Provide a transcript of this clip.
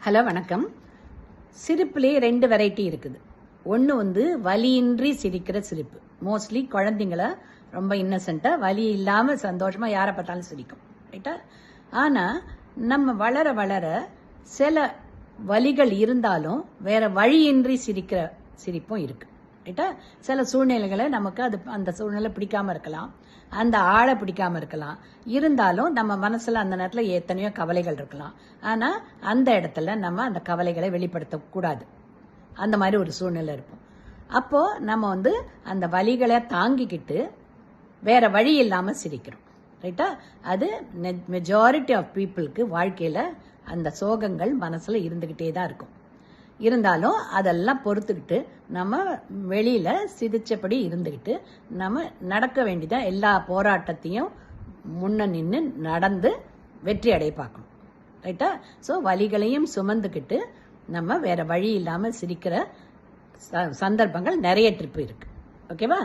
Hello வணக்கம். சிரிப்புலேயே 2 variety இருக்குது. ஒன்று வந்து வலியின்றி சிரிக்கிற சிரிப்பு. மோஸ்ட்லி குழந்தைங்கள ரொம்ப இன்னசென்ட்டாக வலி இல்லாமல் சந்தோஷமாக யாரை பார்த்தாலும் சிரிக்கும், ரைட்டா? ஆனால் நம்ம வளர வளர சில வலிகள் இருந்தாலும் வேற வழியின்றி சிரிக்கிற சிரிப்பும் இருக்கு, ரைட்டா? சில சூழ்நிலைகளை நமக்கு அந்த சூழ்நிலை பிடிக்காம இருக்கலாம், அந்த ஆளை பிடிக்காம இருக்கலாம். இருந்தாலும் நம்ம மனசுல அந்த நேரத்தில் எத்தனையோ கவலைகள் இருக்கலாம். ஆனா அந்த இடத்துல நம்ம அந்த கவலைகளை வெளிப்படுத்தக்கூடாது. அந்த மாதிரி ஒரு சூழ்நிலை இருக்கும். அப்போ நம்ம வந்து அந்த வலிகளை தாங்கிக்கிட்டு வேற வழி இல்லாம சிரிக்கிறோம், ரைட்டா? அது மெஜாரிட்டி ஆஃப் பீப்புளுக்கு வாழ்க்கையில அந்த சோகங்கள் மனசுல இருந்துகிட்டே தான் இருக்கும். இருந்தாலும் அதெல்லாம் பொறுத்துக்கிட்டு நம்ம வெளியில சிரிச்சபடி இருந்துக்கிட்டு நம்ம நடக்க வேண்டியதா எல்லா போராட்டத்தையும் முன்ன நின்று நடந்து வெற்றி அடைய பார்க்கணும், ரைட்டா? ஸோ வலிகளையும் சுமந்துக்கிட்டு நம்ம வேற வழி இல்லாமல் சிரிக்கிற சந்தர்ப்பங்கள் நிறைய ட்ரிப் இருக்கு. ஓகேவா?